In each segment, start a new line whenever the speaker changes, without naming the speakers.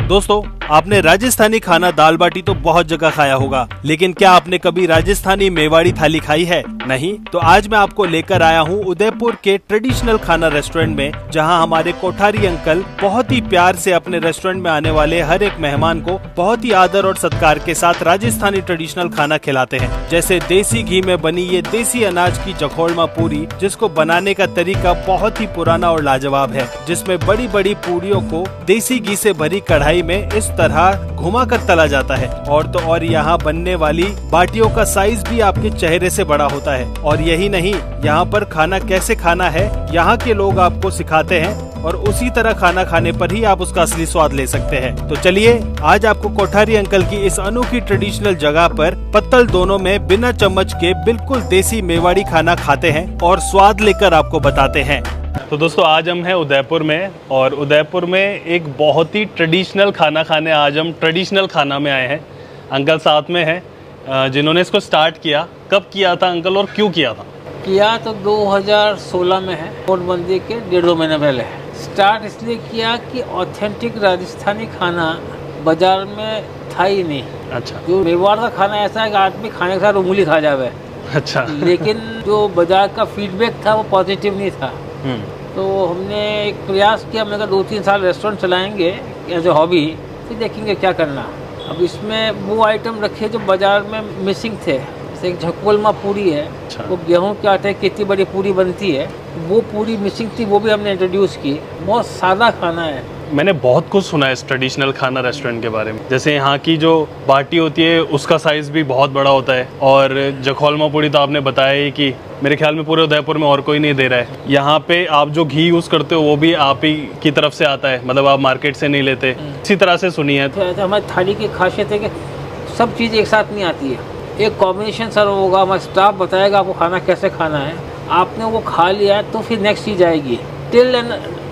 दोस्तों, आपने राजस्थानी खाना दाल बाटी तो बहुत जगह खाया होगा, लेकिन क्या आपने कभी राजस्थानी मेवाड़ी थाली खाई है? नहीं? तो आज मैं आपको लेकर आया हूँ उदयपुर के ट्रेडिशनल खाना रेस्टोरेंट में, जहाँ हमारे कोठारी अंकल बहुत ही प्यार से अपने रेस्टोरेंट में आने वाले हर एक मेहमान को बहुत ही आदर और सत्कार के साथ राजस्थानी ट्रेडिशनल खाना खिलाते हैं। जैसे देसी घी में बनी ये देसी अनाज की जखोलमा पूरी, जिसको बनाने का तरीका बहुत ही पुराना और लाजवाब है, जिसमें बड़ी बड़ी पूरियों को देसी घी से भरी कढ़ाई में इस तरह घुमाकर तला जाता है। और तो और यहाँ बनने वाली बाटियों का साइज भी आपके चेहरे से बड़ा होता है। और यही नहीं, यहाँ पर खाना कैसे खाना है यहाँ के लोग आपको सिखाते हैं, और उसी तरह खाना खाने पर ही आप उसका असली स्वाद ले सकते हैं। तो चलिए आज आपको कोठारी अंकल की इस अनोखी ट्रेडिशनल जगह पर पत्तल दोनों में बिना चम्मच के बिल्कुल देसी मेवाड़ी खाना खाते हैं और स्वाद लेकर आपको बताते हैं। तो दोस्तों, आज हम हैं उदयपुर में, और उदयपुर में एक बहुत ही ट्रेडिशनल खाना खाने आज हम ट्रेडिशनल खाना में आए हैं। अंकल साथ में हैं जिन्होंने इसको स्टार्ट किया। कब किया था अंकल और क्यों किया था?
किया तो 2016 में है, नोटबंदी के 1.5 महीने पहले है। स्टार्ट इसलिए किया कि ऑथेंटिक राजस्थानी खाना बाजार में था ही नहीं।
अच्छा।
जो मेवाड़ का खाना ऐसा है कि आदमी खाने के साथ उंगली खा जावे।
अच्छा।
लेकिन जो बाजार का फीडबैक था वो पॉजिटिव नहीं था। तो हमने एक प्रयास किया, मैंने कहा 2-3 साल रेस्टोरेंट चलाएंगे एज ए हॉबी, फिर देखेंगे क्या करना। अब इसमें वो आइटम रखे जो बाजार में मिसिंग थे। जैसे एक झकोलमा पूरी है। अच्छा। वो गेहूं के आटे की इतनी बड़ी पूरी बनती है, वो पूरी मिसिंग थी, वो भी हमने इंट्रोड्यूस की। बहुत सादा खाना है।
मैंने बहुत कुछ सुना है इस ट्रेडिशनल खाना रेस्टोरेंट के बारे में। जैसे यहाँ की जो बाटी होती है उसका साइज़ भी बहुत बड़ा होता है, और जखोलमा पूरी तो आपने बताया ही कि मेरे ख्याल में पूरे उदयपुर में और कोई नहीं दे रहा है। यहाँ पे आप जो घी यूज़ करते हो वो भी आप ही की तरफ से आता है, मतलब आप मार्केट से नहीं लेते। इसी तरह से सुनी है।
तो हमारी थाली की खासियत है कि सब चीज़ एक साथ नहीं आती है, एक कॉम्बिनेशन सर्व होगा। हमारा स्टाफ बताएगा आपको खाना कैसे खाना है। आपने वो खा लिया तो फिर नेक्स्ट चीज़ आएगी।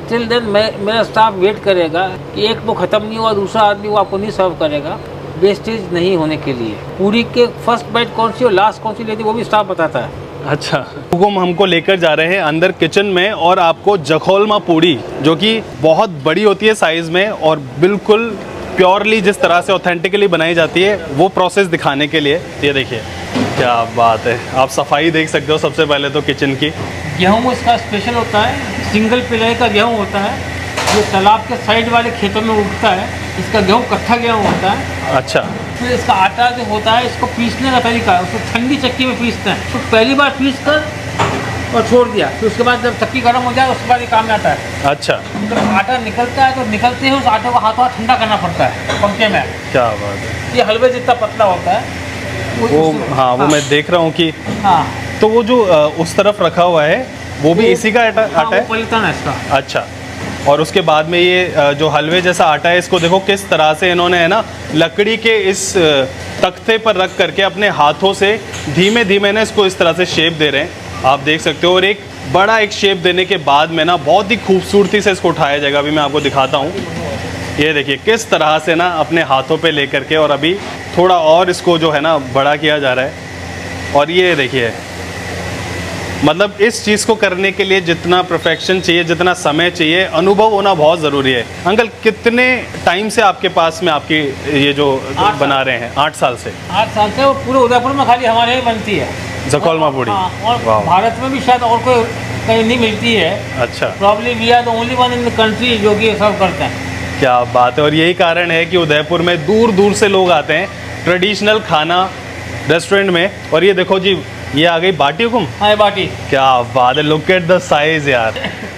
टिल देन मेरा स्टाफ वेट करेगा कि एक वो ख़त्म नहीं हुआ, दूसरा आदमी वो आपको नहीं सर्व करेगा, वेस्टेज नहीं होने के लिए। पूरी के फर्स्ट बाइट कौन सी और लास्ट कौन सी लेती वो भी स्टाफ बताता है।
अच्छा। हुकुम हमको लेकर जा रहे हैं अंदर किचन में, और आपको जखोलमा पूरी, जो कि बहुत बड़ी होती है साइज़ में और बिल्कुल प्योरली जिस तरह से ऑथेंटिकली बनाई जाती है वो प्रोसेस दिखाने के लिए। ये देखिए क्या बात है, आप सफाई देख सकते हो सबसे पहले तो किचन की।
गेहूँ इसका स्पेशल होता है, सिंगल पिलाई का गेहूँ होता है, जो तालाब के साइड वाले खेतों में उगता है। इसका गेहूँ कट्ठा गेहूँ होता है।
अच्छा।
फिर इसका आटा जो होता है, इसको पीसने का तरीका है, उसको ठंडी चक्की में पीसते हैं। तो पहली बार पीस कर और छोड़ दिया, फिर उसके बाद जब चक्की गर्म हो जाए उसके बाद ये काम में आता है। अच्छा। जब आटा निकलता है तो निकलते ही उस आटे को हाथों हाथ ठंडा करना पड़ता है पंखे में।
क्या बात है।
ये हलवे जितना पतला होता है
वो। हाँ, वो मैं देख रहा हूँ कि हाँ। तो वो जो उस तरफ रखा हुआ है वो भी इसी का आटा है?
पलीता है इसका।
अच्छा। और उसके बाद में ये जो हलवे जैसा आटा है, इसको देखो किस तरह से इन्होंने है ना लकड़ी के इस तख्ते पर रख करके अपने हाथों से धीमे धीमे ना इसको इस तरह से शेप दे रहे हैं, आप देख सकते हो। और एक बड़ा एक शेप देने के बाद में ना बहुत ही खूबसूरती से इसको उठाया जाएगा। अभी मैं आपको दिखाता हूँ। ये देखिए किस तरह से ना अपने हाथों पे लेकर के, और अभी थोड़ा और इसको जो है ना बड़ा किया जा रहा है। और ये देखिए, मतलब इस चीज़ को करने के लिए जितना परफेक्शन चाहिए, जितना समय चाहिए, अनुभव होना बहुत ज़रूरी है। अंकल, कितने टाइम से आपके पास में आपकी ये जो बना रहे हैं? 8 साल से।
8 साल से। वो पूरे उदयपुर में खाली हमारे यहाँ बनती है
जखोलमा पूरी।
और भारत में भी शायद और कोई कहीं नहीं मिलती है। अच्छा। Probably we are the only one in the country जो कि सर्व करते हैं।
क्या बात है। और यही कारण है कि उदयपुर में दूर दूर से लोग आते हैं ट्रेडिशनल खाना रेस्टोरेंट में। और ये देखो जी, ये आ गई बाटी। हुकुम।
हाँ, बाटी।
क्या बात है, लुक एट द साइज यार।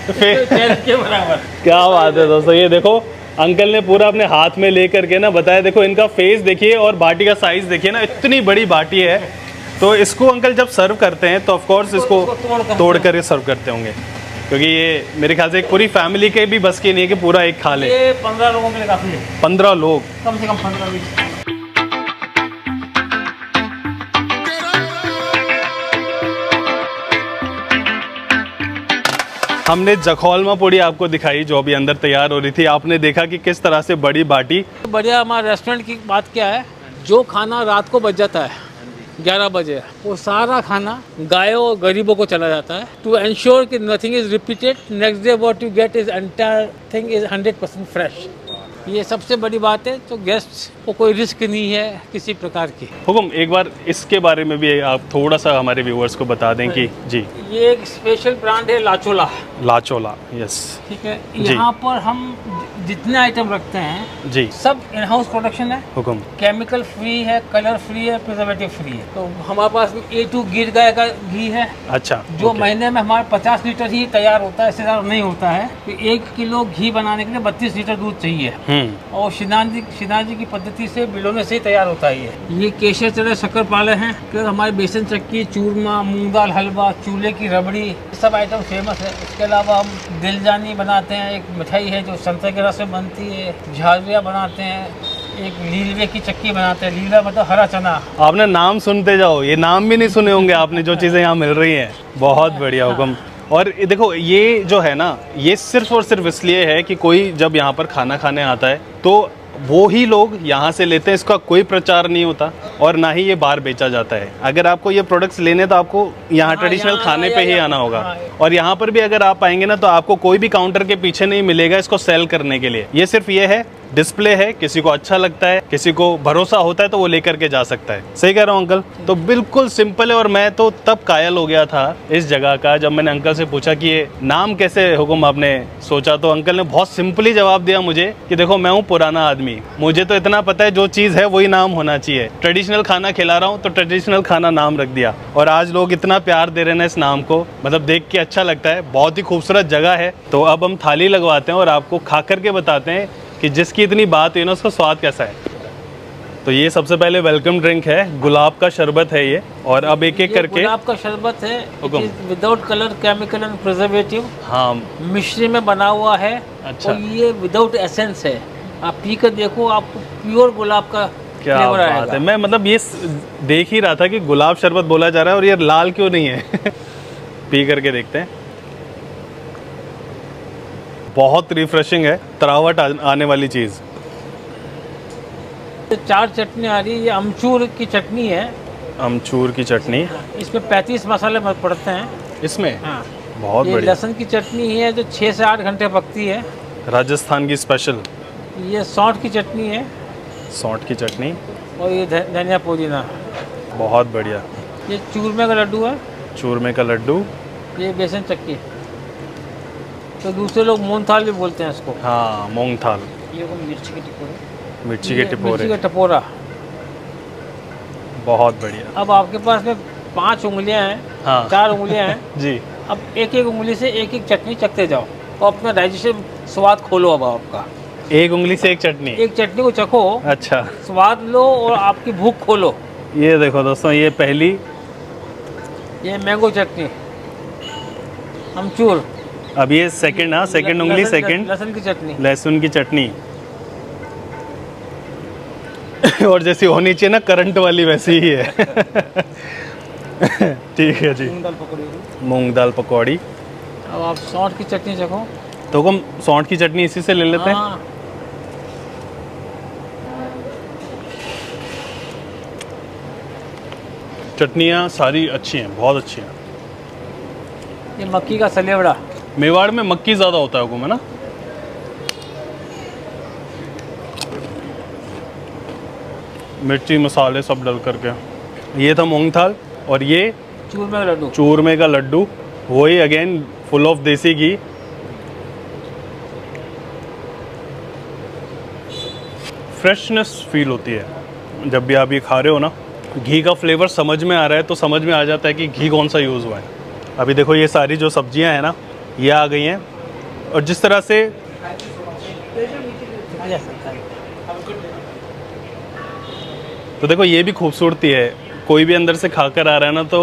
के बराबर।
क्या बात है दोस्तों, ये देखो अंकल ने पूरा अपने हाथ में लेकर के ना बताया। देखो इनका फेस देखिए और बाटी का साइज देखिए ना, इतनी बड़ी बाटी है। तो इसको अंकल जब सर्व करते हैं तो ऑफ कोर्स इसको तोड़ कर सर्व करते होंगे, क्योंकि ये मेरे ख्याल से एक पूरी फैमिली के भी बस की नहीं है कि पूरा एक खा ले।
ये 15 लोगों के लिए काफी है।
15 लोग,
कम से कम 15-20।
हमने जखोलमा पूरी आपको दिखाई जो अभी अंदर तैयार हो रही थी। आपने देखा कि किस तरह से बड़ी बाटी।
बढ़िया। हमारे रेस्टोरेंट की बात क्या है, जो खाना रात को बच जाता है 11 बजे, वो सारा खाना गायों और गरीबों को चला जाता है। टू एंश्योर कि nothing is repeated, next day what you get is entire thing is 100% fresh. ये सबसे बड़ी बात है, तो गेस्ट को कोई रिस्क नहीं है किसी प्रकार की।
हुकुम, एक बार इसके बारे में भी आप थोड़ा सा हमारे व्यूअर्स को बता दें कि जी।
ये एक स्पेशल ब्रांड है लाचोला।
लाचोला, यस।
ठीक है, यहाँ पर हम जितने आइटम रखते हैं
जी,
सब इन हाउस प्रोडक्शन है।
हुकुम।
केमिकल फ्री है, कलर फ्री है, प्रिजर्वेटिव फ्री है। तो हमारे पास A2 गिर गाय का घी है।
अच्छा।
जो महीने में हमारे 50 लीटर ही तैयार होता है, इससे ज़्यादा नहीं होता है। तो 1 किलो घी बनाने के लिए 32 लीटर दूध चाहिए। और शिनान जी की पद्धति से बिलोने से ही तैयार होता है। ये केसर चने शक्कर पाले हैं, फिर हमारे बेसन चक्की, चूरमा, मूंग दाल हलवा, चूल्हे की रबड़ी, सब आइटम फेमस है। इसके अलावा हम दिलजानी बनाते हैं, एक मिठाई है जो संतरे के रस से बनती है। झालरिया बनाते हैं, एक लीलवे की चक्की बनाते हैं। लीलवा मतलब हरा चना।
आपने नाम सुनते जाओ, ये नाम भी नहीं सुने होंगे आपने जो चीज़ें यहाँ मिल रही हैं। बहुत बढ़िया हुकुम। और देखो, ये जो है ना, ये सिर्फ और सिर्फ इसलिए है कि कोई जब यहाँ पर खाना खाने आता है तो वो ही लोग यहाँ से लेते हैं। इसका कोई प्रचार नहीं होता और ना ही ये बाहर बेचा जाता है। अगर आपको ये प्रोडक्ट्स लेने तो आपको यहाँ ट्रेडिशनल खाने पे ही आना होगा। और यहाँ पर भी अगर आप आएंगे ना तो आपको कोई भी काउंटर के पीछे नहीं मिलेगा इसको सेल करने के लिए। ये सिर्फ ये है, डिस्प्ले है, किसी को अच्छा लगता है, किसी को भरोसा होता है तो वो लेकर के जा सकता है। सही कह रहा हूँ अंकल? तो बिल्कुल सिंपल है। और मैं तो तब कायल हो गया था इस जगह का जब मैंने अंकल से पूछा कि ये नाम कैसे हुकुम आपने सोचा, तो अंकल ने बहुत सिंपली जवाब दिया मुझे कि देखो, मैं हूँ पुराना आदमी, मुझे तो इतना पता है जो चीज़ है वही नाम होना चाहिए। ट्रेडिशनल खाना खिला रहा हूँ तो ट्रेडिशनल खाना नाम रख दिया। और आज लोग इतना प्यार दे रहे हैं इस नाम को, मतलब देख के अच्छा लगता है। बहुत ही खूबसूरत जगह है। तो अब हम थाली लगवाते हैं और आपको खा करके बताते हैं कि जिसकी इतनी बात हुई ना उसका स्वाद कैसा है। तो ये सबसे पहले वेलकम ड्रिंक है, गुलाब का शरबत है ये। और अब एक एक करके
गुलाब का शरबत है, without colour, chemical and preservative.
हाँ,
मिश्री में बना हुआ है।
अच्छा।
और ये विदाउट एसेंस है। आप पी कर देखो, आपको प्योर गुलाब का
क्या
फ्लेवर
बात
आएगा।
है। मैं मतलब ये देख ही रहा था कि गुलाब शरबत बोला जा रहा है और ये लाल क्यों नहीं है। पी करके देखते हैं। बहुत रिफ्रेशिंग है, तरावट आने वाली चीज़।
4 चटनी आ रही है। ये अमचूर की चटनी है।
अमचूर की चटनी,
इसमें 35 मसाले पड़ते हैं
इसमें।
हाँ,
बहुत
ये
बढ़िया।
लहसुन की चटनी है जो 6 से 8 घंटे पकती है।
राजस्थान की स्पेशल।
ये सौंठ की चटनी है।
सौंठ की चटनी।
और ये धनिया पुदीना।
बहुत बढ़िया।
ये चूरमे का लड्डू है।
चूरमे का लड्डू।
ये बेसन चक्की, तो दूसरे लोग मूंगथाल भी बोलते हैं इसको।
हाँ, मूंग थाल।
ये मिर्ची के टिपोरे।
मिर्ची के टिपोरे।
मिर्ची का टपोरा।
बहुत बढ़िया।
अब आपके पास में 5 उंगलियां हैं।
हाँ।
4 उंगलियां हैं।
जी।
अब एक एक उंगली से एक एक चटनी चखते जाओ और अपना डाइजेशन स्वाद खोलो। अब आपका
एक उंगली से एक चटनी।
एक चटनी को चखो,
अच्छा।
स्वाद लो और आपकी भूख खोलो।
ये देखो दोस्तों, ये पहली।
ये मैंगो चटनी, अमचूर।
अब ये सेकंड। हाँ, सेकंड उंगली, सेकंड
लहसुन की चटनी।
लहसुन की चटनी। और जैसी होनी चाहिए ना करंट वाली, वैसी ही है। ठीक है जी।
मूंग दाल पकौड़ी।
मूंग दाल पकौड़ी।
अब आप सौंठ की चटनी चखो।
तो हम सौंठ की चटनी इसी से ले लेते हैं।
हाँ।
चटनियाँ सारी अच्छी हैं, बहुत अच्छी हैं।
ये मक्की का सलेवड़ा।
मेवाड़ में मक्की ज़्यादा होता है हुकुम, है ना? मिर्ची मसाले सब डल करके। ये था मूंग थाल। और ये
चूरमे का लड्डू।
चूरमे का लड्डू, वही अगेन फुल ऑफ देसी घी। फ्रेशनेस फील होती है जब भी आप ये खा रहे हो ना। घी का फ्लेवर समझ में आ रहा है तो समझ में आ जाता है कि घी कौन सा यूज़ हुआ है। अभी देखो, ये सारी जो सब्जियां हैं ना, ये आ गई हैं। और जिस तरह से तो देखो, ये भी खूबसूरती है। कोई भी अंदर से खाकर आ रहा है ना तो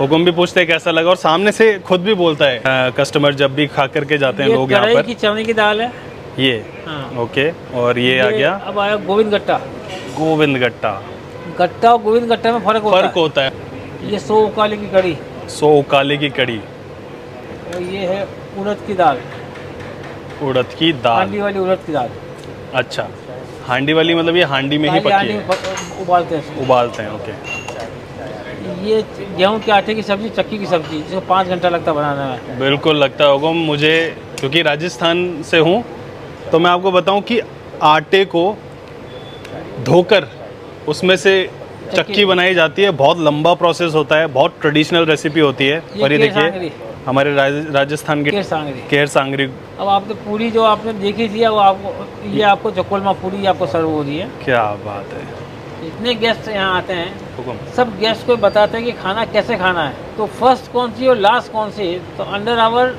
हुकुम भी पूछते हैं कैसा लगा, और सामने से खुद भी बोलता है कस्टमर जब भी खा करके जाते हैं लोग यहाँ पर।
की चने की दाल है
ये।
हाँ।
ओके। और ये आ गया
अब आया गोविंद गट्टा।
गोविंद गट्टा।
गट्टा और गोविंद गट्टा में फर्क
होता है।
ये 100 उकाले की कड़ी।
100 उकाले की कड़ी।
और ये है उड़द की दाल।
उड़द की दाल।
हांडी वाली उड़द की दाल।
अच्छा, हांडी वाली मतलब ये हांडी में ही पकी है।
उबालते हैं।
उबालते हैं, ओके।
ये गेहूं के आटे की सब्जी, चक्की की सब्जी, जिसको 5 घंटा लगता है बनाने में।
बिल्कुल लगता होगा मुझे, क्योंकि राजस्थान से हूँ तो मैं आपको बताऊं कि आटे को धोकर उसमें से चक्की बनाई जाती है। बहुत लंबा प्रोसेस होता है, बहुत ट्रेडिशनल रेसिपी होती है। और ये देखिए हमारे राजस्थान के केर सांगरी।
अब आपने पूरी जो आपने देखी थी वो आपको, ये आपको चकोलमा पूरी आपको सर्व हो रही है।
क्या बात है।
इतने गेस्ट यहाँ आते हैं, सब गेस्ट को बताते हैं कि खाना कैसे खाना है, तो फर्स्ट कौन सी और लास्ट कौन सी, तो under our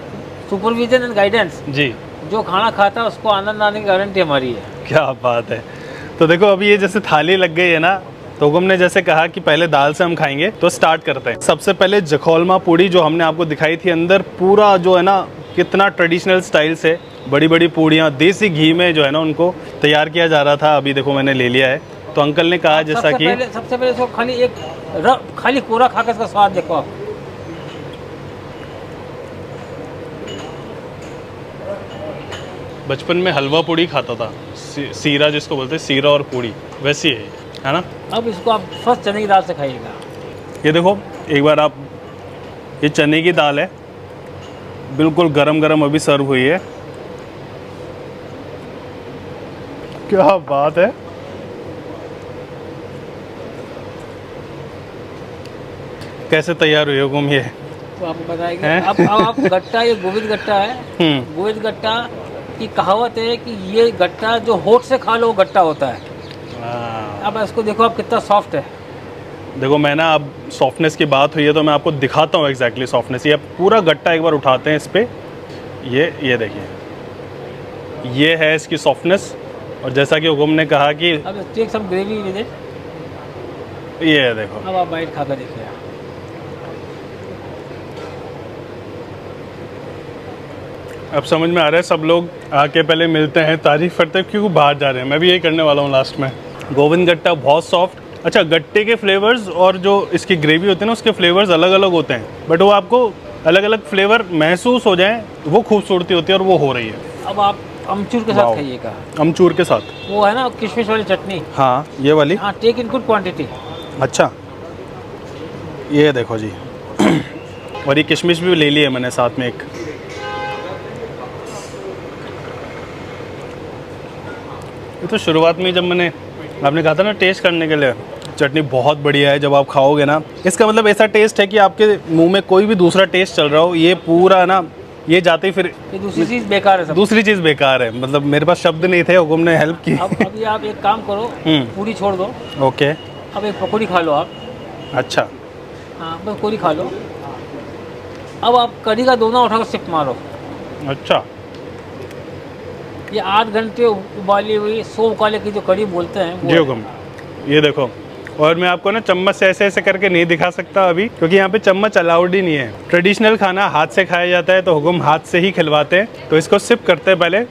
supervision and guidance
जी
जो खाना खाता है उसको आनंद आने की गारंटी हमारी है।
क्या बात है। तो देखो अभी ये जैसे थाली लग गई है ना, तो हुकुम ने जैसे कहा कि पहले दाल से हम खाएंगे, तो स्टार्ट करते हैं। सबसे पहले जखौलमा पूड़ी जो हमने आपको दिखाई थी, अंदर पूरा जो है ना कितना ट्रेडिशनल स्टाइल से बड़ी बड़ी पूड़ियाँ देसी घी में जो है ना उनको तैयार किया जा रहा था। अभी देखो मैंने ले लिया है। तो अंकल ने कहा जैसा कि
सबसे पहले इसको खाली कोरा खाकर इसका स्वाद देखो आप।
बचपन में हलवा पूड़ी खाता था, सीरा जिसको बोलते हैं, सीरा और पूड़ी वैसी है ना।
अब इसको आप फर्स्ट चने की दाल से खाइएगा।
ये देखो एक बार आप, ये चने की दाल है, बिल्कुल गरम गरम अभी सर्व हुई है। क्या बात है। कैसे तैयार हुई हुकुम ये?
तो आपको बताएंगे। अब आप गट्टा, ये गोविंद गट्टा है। गोविंद गट्टा की कहावत है कि ये गट्टा जो होठ से खा लो वो गट्टा होता है। अब इसको देखो आप कितना सॉफ्ट है।
देखो मैं ना, अब सॉफ्टनेस की बात हुई है तो मैं आपको दिखाता हूँ एग्जैक्टली सॉफ्टनेस। ये पूरा गट्टा एक बार उठाते हैं इस पे, ये देखिए, ये है इसकी सॉफ्टनेस। और जैसा कि हुकुम ने कहा कि
अब take some gravy with it,
ये देखो।
अब आप बाइट खाकर देखिए।
अब समझ में आ रहा है, सब लोग आके पहले मिलते हैं, तारीफ करते हैं, क्योंकि बाहर जा रहे हैं। मैं भी यही करने वाला हूँ लास्ट में। गोविंद गट्टा बहुत सॉफ्ट। अच्छा, गट्टे के फ्लेवर्स और जो इसकी ग्रेवी होती है ना, उसके फ्लेवर्स अलग अलग होते हैं, बट वो आपको अलग अलग फ्लेवर महसूस हो जाए, वो खूबसूरती होती है और वो हो रही है।
अब आप अमचूर के साथ खाइएगा।
अमचूर के साथ
वो है ना किशमिश वाली चटनी।
हाँ, ये वाली।
हाँ, टेक इन गुड क्वांटिटी।
अच्छा, ये देखो जी। और ये किशमिश भी ले ली है मैंने साथ में एक। ये तो शुरुआत में जब आपने कहा था ना टेस्ट करने के लिए, चटनी बहुत बढ़िया है। जब आप खाओगे ना, इसका मतलब ऐसा टेस्ट है कि आपके मुंह में कोई भी दूसरा टेस्ट चल रहा हो, ये पूरा ना, ये जाते ही फिर
दूसरी चीज़ बेकार है।
दूसरी चीज़ बेकार है, मतलब मेरे पास शब्द नहीं थे, हुकुम ने हेल्प की।
अब अभी आप एक काम करो, पूरी छोड़ दो।
ओके।
अब एक पकौड़ी खा लो आप।
अच्छा।
हाँ, पकौड़ी खा लो। अब आप कढ़ी का दोना उठाकर सिप मारो।
अच्छा।
ये 8 घंटे उबाली हुई 100 उकाले की जो कढ़ी बोलते हैं
जी हुकुम। ये देखो, और मैं आपको ना चम्मच से ऐसे ऐसे करके नहीं दिखा सकता अभी, क्योंकि यहाँ पे चम्मच अलाउड ही नहीं है। ट्रेडिशनल खाना हाथ से खाया जाता है, तो हुकुम हाथ से ही खिलवाते हैं। तो इसको सिप करते हैं पहले।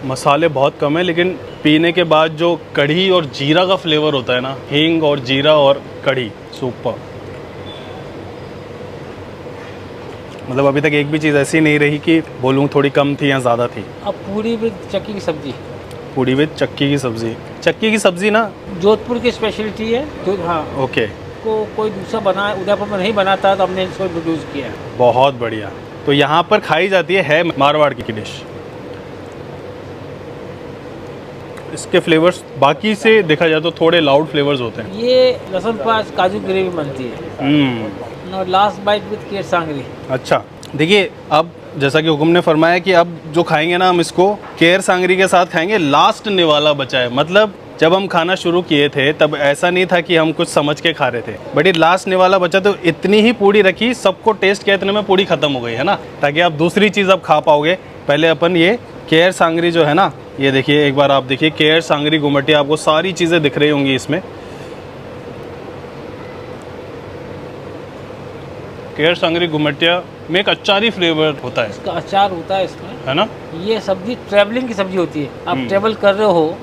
मसाले बहुत कम है, लेकिन पीने के बाद जो कढ़ी और जीरा का फ्लेवर होता है ना, हींग और जीरा और कढ़ी, सुपर। मतलब अभी तक एक भी चीज़ ऐसी नहीं रही कि बोलूँ थोड़ी कम थी या ज़्यादा थी।
अब पूरी विद चक्की की सब्जी।
पूरी विद चक्की की सब्जी। चक्की की सब्जी ना
जोधपुर की स्पेशलिटी है। हाँ,
ओके।
को कोई दूसरा बना, उदयपुर में नहीं बनाता, तो हमने इसको इंट्रोड्यूस किया।
बहुत बढ़िया। तो यहाँ पर खाई जाती है मारवाड़ की डिश। इसके फ्लेवर्स बाकी से देखा जाए तो थोड़े लाउड फ्लेवर्स होते हैं।
ये लहसुन प्याज काजू ग्रेवी बनती है। और लास्ट बाइट विद केर सांगरी।
अच्छा, देखिए अब जैसा कि हुकुम ने फरमाया कि अब जो खाएंगे ना, हम इसको केर सांगरी के साथ खाएंगे। लास्ट निवाला बचा है, मतलब जब हम खाना शुरू किए थे तब ऐसा नहीं था कि हम कुछ समझ के खा रहे थे, बट ये लास्ट निवाला बचा, तो इतनी ही पूड़ी रखी, सबको टेस्ट किया, इतने में पूड़ी खत्म हो गई है ना, ताकि आप दूसरी चीज़ अब खा पाओगे। पहले अपन ये केर सांगरी जो है ना, ये देखिए एक बार आप देखिए, केर सांगरी गुमटिया, आपको सारी चीज़ें दिख रही होंगी इसमें। केर सांगरी गुमटिया में एक अचारी फ्लेवर होता है,
इसका अचार होता है इसमें,
है ना।
ये सब्जी ट्रैवलिंग की सब्जी होती है। आप ट्रैवल कर रहे हो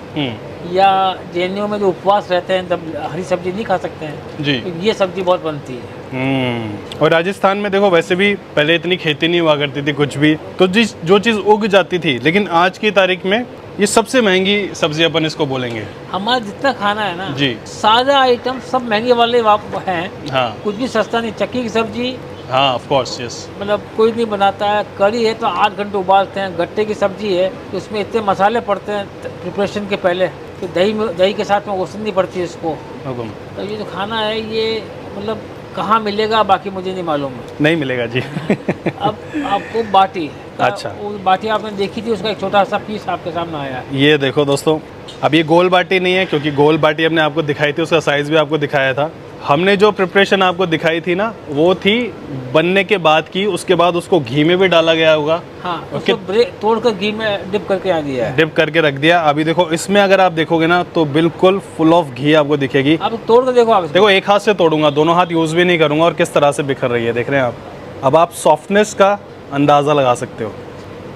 या जेएनयू में जो उपवास रहते हैं तब हरी सब्जी नहीं खा सकते हैं
जी,
तो ये सब्जी बहुत बनती है।
और राजस्थान में देखो वैसे भी पहले इतनी खेती नहीं हुआ करती थी कुछ भी, तो जो चीज़ उग जाती थी, लेकिन आज की तारीख में ये सबसे महंगी सब्जी अपन इसको बोलेंगे।
हमारा जितना खाना है ना
जी,
सारे आइटम सब महंगे वाले हैं।
हाँ,
कुछ भी सस्ता नहीं। चक्की की सब्जी
हाँ ऑफ कोर्स यस।
मतलब कोई नहीं बनाता है। कढ़ी है तो 8 घंटे उबालते हैं। गट्टे की सब्जी है तो उसमें इतने मसाले पड़ते हैं प्रिपरेशन के पहले, तो दही के साथ में घुसनी पड़ती है इसको।
हुकुम।
तो ये जो खाना है ये मतलब कहाँ मिलेगा बाकी मुझे नहीं मालूम है।
नहीं मिलेगा जी।
अब आपको बाटी
अच्छा।
वो बाटी आपने देखी थी, उसका एक छोटा सा पीस आपके सामने आया है।
ये देखो दोस्तों, अब ये गोल बाटी नहीं है क्योंकि गोल बाटी हमने आपको दिखाई थी, उसका साइज़ भी आपको दिखाया था। हमने जो प्रिपरेशन आपको दिखाई थी ना वो थी बनने के बाद की, उसके बाद उसको घी में भी डाला गया होगा।
हाँ, उसको तोड़ कर घी में डिप करके आ दिया है।
डिप करके रख दिया। अभी देखो इसमें अगर आप देखोगे ना तो बिल्कुल फुल ऑफ घी आपको दिखेगी।
आप तोड़ कर देखो। आप
देखो एक हाथ से तोड़ूंगा, दोनों हाथ यूज़ भी नहीं करूंगा और किस तरह से बिखर रही है, देख रहे हैं आप। अब आप सॉफ्टनेस का अंदाज़ा लगा सकते हो।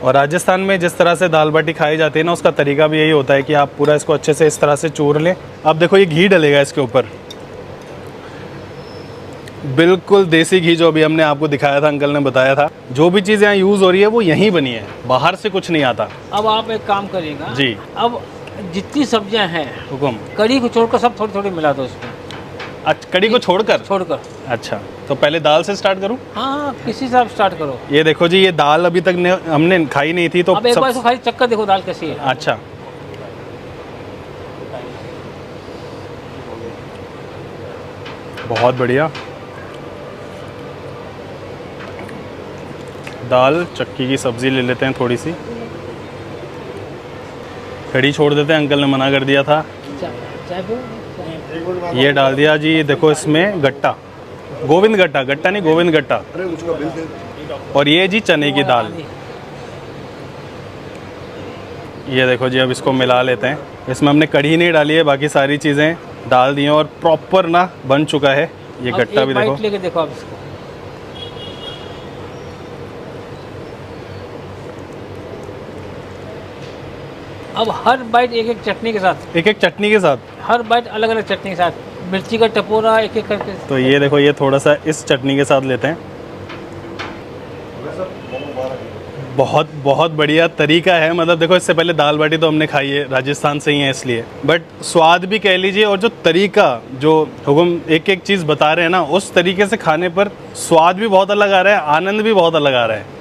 और राजस्थान में जिस तरह से दाल बाटी खाई जाती है ना, उसका तरीका भी यही होता है कि आप पूरा इसको अच्छे से इस तरह से चूर लें। अब देखो ये घी डलेगा इसके ऊपर, बिल्कुल देसी घी, जो अभी हमने आपको दिखाया था, अंकल ने बताया था। जो भी चीज़ यहाँ यूज़ हो रही है वो यहीं बनी है, बाहर से कुछ नहीं आता।
अब आप एक काम करिएगा
जी।
अब जितनी सब्जियां हैं,
हुकुम।
कड़ी को छोड़कर सब थोड़ी थोड़ी मिला दो उसमें।
अच्छा, कड़ी को छोड़कर। अच्छा, तो पहले दाल से स्टार्ट करूँ?
हाँ, किसी से आप स्टार्ट करो।
ये देखो जी, ये दाल अभी तक हमने खाई नहीं थी, तो
अब एक बार इसको खाली चक्कर देखो दाल कैसी है।
अच्छा, बहुत बढ़िया। दाल चक्की की सब्ज़ी ले लेते हैं थोड़ी सी। कड़ी छोड़ देते हैं, अंकल ने मना कर दिया था। ये डाल दिया जी। देखो इसमें गट्टा, गोविंद गट्टा, गट्टा नहीं गोविंद गट्टा। और ये जी चने की दाल। ये देखो जी, अब इसको मिला लेते हैं। इसमें हमने कढ़ी नहीं डाली है, बाकी सारी चीज़ें डाल दी हैं और प्रॉपर ना बन चुका है। ये गट्टा भी देखो।
लेके देखो आप इसको। अब हर बाइट एक एक चटनी के साथ, हर बाइट अलग अलग चटनी के साथ, मिर्ची का टपोरा एक एक करके।
तो ये देखो, ये थोड़ा सा इस चटनी के साथ लेते हैं। बहुत बहुत बढ़िया तरीका है। मतलब देखो, इससे पहले दाल बाटी तो हमने खाई है, राजस्थान से ही है इसलिए, बट स्वाद भी कह लीजिए और जो तरीका, जो हुकुम एक एक चीज़ बता रहे हैं ना, उस तरीके से खाने पर स्वाद भी बहुत अलग आ रहा है, आनंद भी बहुत अलग आ रहा है।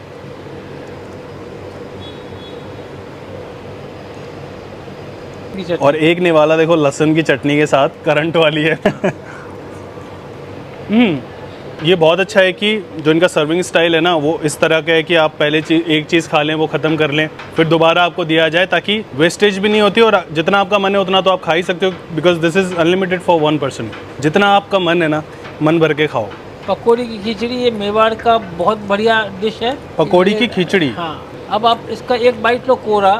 और एक निवाला देखो लहसुन की चटनी के साथ, करंट वाली है। ये बहुत अच्छा है कि जो इनका सर्विंग स्टाइल है ना वो इस तरह का है कि आप पहले एक चीज़ खा लें, वो ख़त्म कर लें, फिर दोबारा आपको दिया जाए, ताकि वेस्टेज भी नहीं होती और जितना आपका मन है उतना तो आप खा ही सकते हो, because this is unlimited for 1 person. जितना आपका मन है ना, मन भर के खाओ।
पकौड़ी की खिचड़ी, ये मेवाड़ का बहुत बढ़िया डिश है,
पकौड़ी की खिचड़ी।
हाँ, अब आप इसका एक बाइट लो कोरा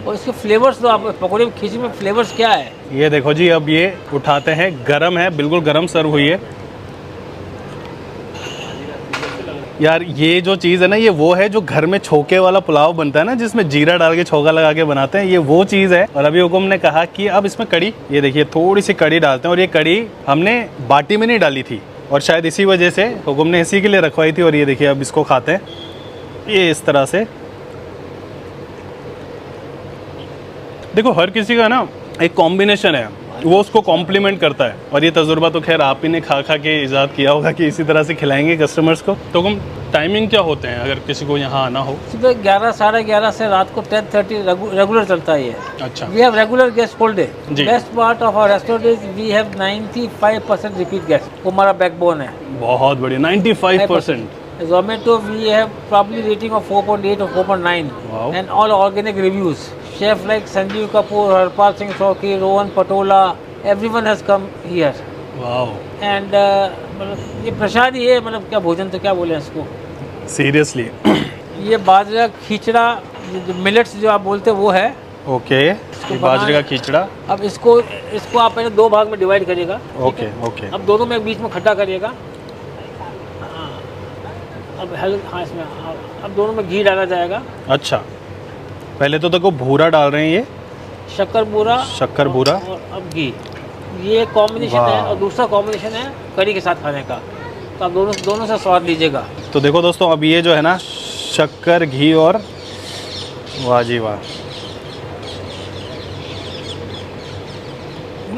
और इसके फ्लेवर्स दो आप। पकौड़े की खिचड़ी में फ्लेवर्स क्या है?
ये देखो जी, अब ये उठाते हैं, गरम है, बिल्कुल गरम सर्व हुई है। यार ये जो चीज़ है ना, ये वो है जो घर में छोके वाला पुलाव बनता है ना, जिसमें जीरा डाल के छोका लगा के बनाते हैं, ये वो चीज़ है। और अभी हुकुम ने कहा कि अब इसमें कड़ी, ये देखिए थोड़ी सी कड़ी डालते हैं। और ये कड़ी हमने बाटी में नहीं डाली थी और शायद इसी वजह से हुकुम ने इसी के लिए रखवाई थी। और ये देखिए अब इसको खाते हैं ये इस तरह से। देखो हर किसी का ना एक कॉम्बिनेशन है, वो उसको कॉम्प्लीमेंट करता है। और ये तजुर्बा तो खैर आप ही ने खा खा के इजाद किया होगा कि इसी तरह से खिलाएंगे कस्टमर्स को। तो हम टाइमिंग क्या होते हैं अगर किसी को यहाँ आना हो?
सुबह 11 साढ़े 11 से रात को 10:30 रेगुलर चलता है ये।
अच्छा।
We have regular guest whole day.
जी।
Best part of our restaurant is we have 95% repeat guest. वो हमारा बैकबोन है।
बहुत बढ़िया, 95%।
Zomato we have probably rating of 4.8 or 4.9
Wow.
and all organic reviews. Chef like Sanjeev Kapoor, Harpal Singh Sokhi, Rohan Patola, everyone has come here.
Wow.
And मतलब ये प्रसाद ही है, मतलब क्या भोजन तो क्या बोले इसको।
सीरियसली।
ये बाजरा खिचड़ा, जो मिलेट्स जो आप बोलते हैं वो है।
ओके, ये बाजरे का खिचड़ा।
अब इसको आप पहले 2 भाग में डिवाइड करिएगा।
Okay okay.
अब दोनों में बीच में खट्टा करिएगा। अब हाँ, इसमें अब दोनों में घी डाला जाएगा।
अच्छा, पहले तो देखो भूरा डाल रहे हैं, ये
शक्कर बूरा और अब घी, ये कॉम्बिनेशन है। और दूसरा कॉम्बिनेशन है कड़ी के साथ खाने का। तो आप दोनों से स्वाद लीजिएगा।
तो देखो दोस्तों, अब ये जो है ना शक्कर, घी और वाह जी वाह।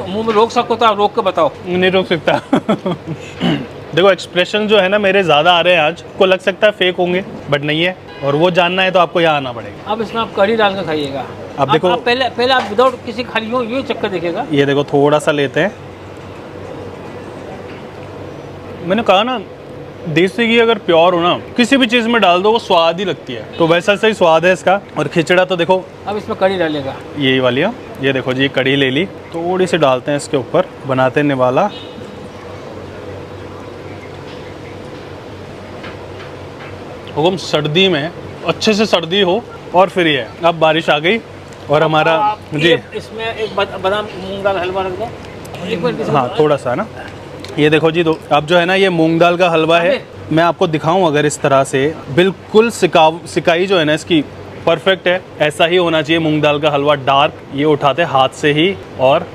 मुंह में रोक सको तो आप रोक के बताओ।
नहीं रोक सकता। देखो एक्सप्रेशन जो है ना मेरे ज़्यादा आ रहे हैं आज, को लग सकता है फेक होंगे बट नहीं है, और वो जानना है तो आपको यहाँ आना पड़ेगा।
अब इसमें आप कढ़ी डाल कर खाइएगा।
अब देखो
आप पहले आप विदाउट किसी खालियों ये चक्कर देखिएगा।
ये देखो थोड़ा सा लेते हैं। मैंने कहा ना देसी घी अगर प्योर हो ना किसी भी चीज़ में डाल दो वो स्वाद ही लगती है, तो वैसा सही स्वाद है इसका। और खिचड़ा तो देखो
अब इसमें कढ़ी डालेगा,
यही वाली है, ये देखो जी कढ़ी ले ली, थोड़ी सी डालते हैं इसके ऊपर, बनाते हैं निवाला। हुकुम सर्दी में अच्छे से सर्दी हो, और फिर ये अब बारिश आ गई और हमारा जी
इसमें एक बादाम मूंग दाल हलवा रख दो, एक मिनट।
हाँ थोड़ा सा ना, ये देखो जी अब जो है ना ये मूंग दाल का हलवा है। मैं आपको दिखाऊं अगर इस तरह से, बिल्कुल सिकाई जो है ना इसकी परफेक्ट है, ऐसा ही होना चाहिए मूंग दाल का हलवा, डार्क। ये उठाते हाथ से ही, और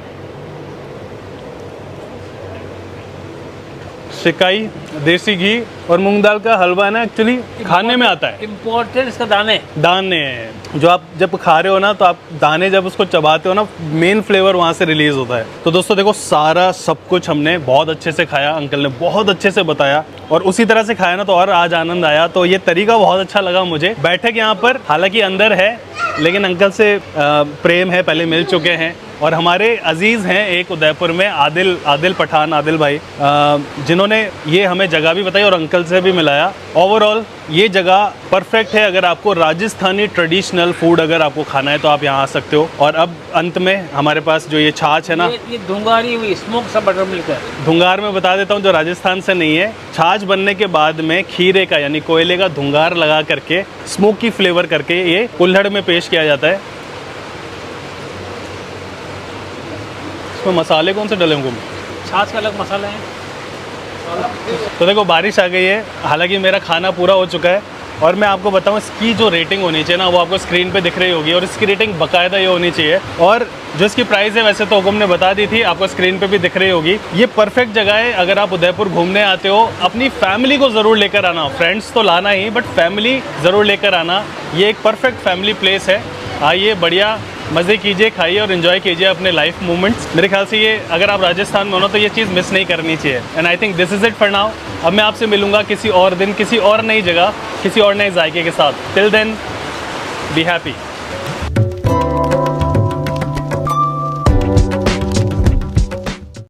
सिकाई, देसी घी और मूंग दाल का हलवा ना एक्चुअली खाने में आता है।
इम्पोर्टेंट इसका दाने
हैं जो आप जब खा रहे हो ना, तो आप दाने जब उसको चबाते हो ना, मेन फ्लेवर वहाँ से रिलीज होता है। तो दोस्तों देखो सारा सब कुछ हमने बहुत अच्छे से खाया, अंकल ने बहुत अच्छे से बताया और उसी तरह से खाया ना तो और आज आनंद आया। तो ये तरीका बहुत अच्छा लगा मुझे। बैठक यहाँ पर हालांकि अंदर है लेकिन अंकल से प्रेम है, पहले मिल चुके हैं। और हमारे अजीज़ हैं एक उदयपुर में, आदिल पठान, आदिल भाई, जिन्होंने ये हमें जगह भी बताई और अंकल से भी मिलाया। ओवरऑल ये जगह परफेक्ट है, अगर आपको राजस्थानी ट्रेडिशनल फूड अगर आपको खाना है तो आप यहाँ आ सकते हो। और अब अंत में हमारे पास जो ये छाछ है ना,
ये धुंगारी हुई स्मोक सा बटर मिल्क है।
धुंगार में बता देता हूँ जो राजस्थान से नहीं है। छाछ बनने के बाद में खीरे का यानी कोयले का धुंगार लगा करके स्मोकी फ्लेवर करके ये कुल्हड़ में पेश किया जाता है। इसमें मसाले कौन से डले होंगे?
छाछ का अलग मसाला है।
तो देखो बारिश आ गई है, हालांकि मेरा खाना पूरा हो चुका है और मैं आपको बताऊं इसकी जो रेटिंग होनी चाहिए ना वो आपको स्क्रीन पे दिख रही होगी, और इसकी रेटिंग बाकायदा ये होनी चाहिए। और जो इसकी प्राइस है वैसे तो हुकुम ने बता दी थी, आपको स्क्रीन पे भी दिख रही होगी। ये परफेक्ट जगह है, अगर आप उदयपुर घूमने आते हो अपनी फैमिली को ज़रूर लेकर आना, फ्रेंड्स तो लाना ही बट फैमिली ज़रूर लेकर आना। ये एक परफेक्ट फैमिली प्लेस है। आइए, बढ़िया मज़े कीजिए, खाइए और इन्जॉय कीजिए अपने लाइफ मोमेंट्स। मेरे ख्याल से ये अगर आप राजस्थान में हो ना तो ये चीज़ मिस नहीं करनी चाहिए। And I think this is it for now. अब मैं आपसे मिलूंगा किसी और दिन, किसी और नई जगह, किसी और नए जायके के साथ। Till then be happy.